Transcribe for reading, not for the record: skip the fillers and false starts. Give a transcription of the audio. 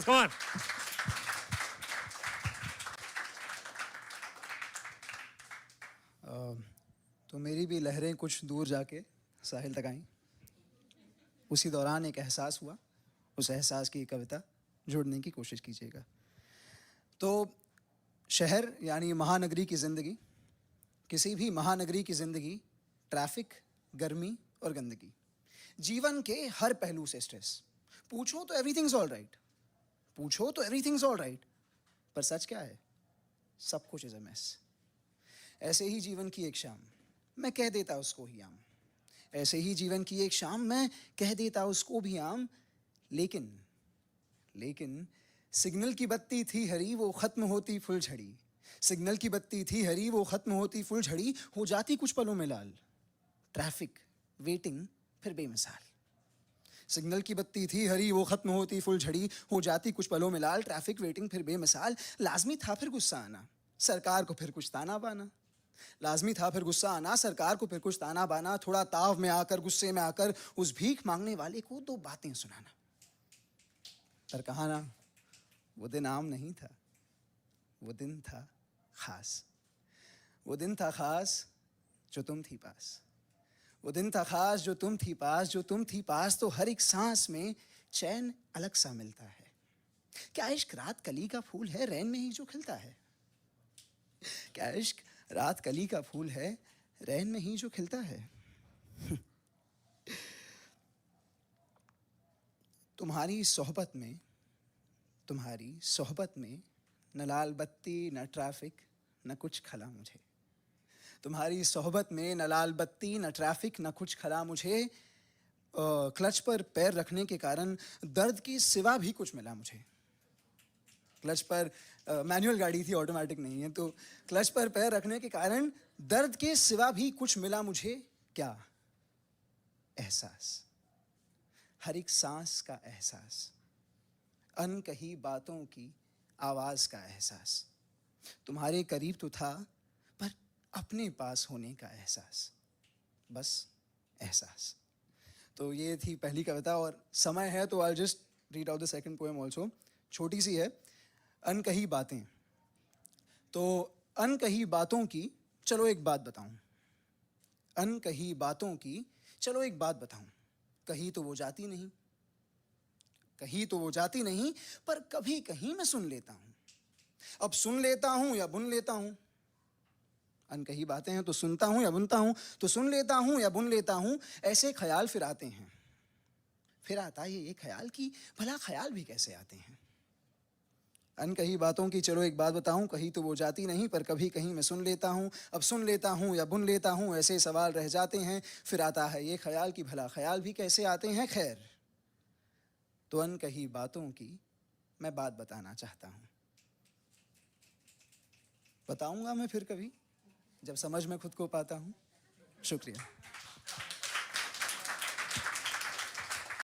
Come on. तो मेरी भी लहरें कुछ दूर जाके साहिल तक आईं। उसी दौरान एक एहसास हुआ, उस एहसास की कविता जोड़ने की कोशिश कीजिएगा। तो शहर यानी महानगरी की ज़िंदगी, किसी भी महानगरी की ज़िंदगी, ट्रैफिक, गर्मी और गंदगी, जीवन के हर पहलू से स्ट्रेस। पूछो तो एवरीथिंग्स ऑल राइट, पूछो तो एवरीथिंग्स ऑल राइट, पर सच क्या है? सब कुछ इज़ अ मेस। ऐसे ही जीवन की एक शाम मैं कह देता उसको ही आम, ऐसे ही जीवन की एक शाम मैं कह देता उसको भी आम। लेकिन सिग्नल की बत्ती थी हरी, वो ख़त्म होती फुलझड़ी। सिग्नल की बत्ती थी हरी, वो ख़त्म होती फुलझड़ी, हो जाती कुछ पलों में लाल। ट्रैफिक, वेटिंग, फिर बेमिसाल। सिग्नल की बत्ती थी हरी, वो ख़त्म होती फुलझड़ी, हो जाती कुछ पलों में लाल। ट्रैफिक, वेटिंग, फिर बेमिसाल। लाज़मी था फिर गुस्सा आना, सरकार को फिर कुछ ताना बाना। लाज़मी था फिर गुस्सा आना, सरकार को फिर कुछ ताना बाना। थोड़ा ताव में आकर, गुस्से में आकर उस भीख मांगने वाले को दो बातें सुनाना। पर कहा ना, वो दिन आम नहीं था, वो दिन था खास। वो दिन था खास जो तुम थी पास। वो दिन था खास जो तुम थी पास, जो तुम थी पास। तो हर एक सांस में चैन अलग सा मिलता है। क्या इश्क रात कली का फूल है, रैन में ही जो खिलता है? क्या इश्क रात कली का फूल है, रैन में ही जो खिलता है? तुम्हारी सोहबत में, तुम्हारी सोहबत में न लाल बत्ती, न ट्रैफिक, न कुछ खला मुझे। तुम्हारी सोहबत में न लाल बत्ती, न ट्रैफिक, न कुछ खला मुझे। क्लच पर पैर रखने के कारण दर्द के सिवा भी कुछ मिला मुझे। क्लच पर मैनुअल गाड़ी थी, ऑटोमेटिक नहीं है, तो क्लच पर पैर रखने के कारण दर्द के सिवा भी कुछ मिला मुझे। क्या? एहसास, हर एक सांस का एहसास, अनकही बातों की आवाज़ का एहसास। तुम्हारे करीब तो था, पर अपने पास होने का एहसास, बस एहसास। तो ये थी पहली कविता, और समय है तो I just read out the second poem also. छोटी सी है, अनकही बातें। तो अनकही बातों की चलो एक बात बताऊं, अनकही बातों की चलो एक बात बताऊं। कही तो वो जाती नहीं, कही तो वो जाती नहीं, पर कभी कहीं मैं सुन लेता हूं। अब सुन लेता हूं या बुन लेता हूं। अनकही बातें हैं तो सुनता हूं या बुनता हूं, तो सुन लेता हूं या बुन लेता हूं। ऐसे ख्याल फिर आते हैं, फिर आता ये ख्याल कि भला ख्याल भी कैसे आते हैं। अनकही बातों की चलो एक बात बताऊं, कही तो वो जाती नहीं, पर कभी कहीं मैं सुन लेता हूं। अब सुन लेता हूं या बुन लेता हूं, ऐसे सवाल रह जाते हैं। फिर आता है ये ख्याल कि भला ख्याल भी कैसे आते हैं। खैर, तो अनकही बातों की मैं बात बताना चाहता हूं। बताऊंगा मैं फिर कभी, जब समझ में खुद को पाता हूं। शुक्रिया।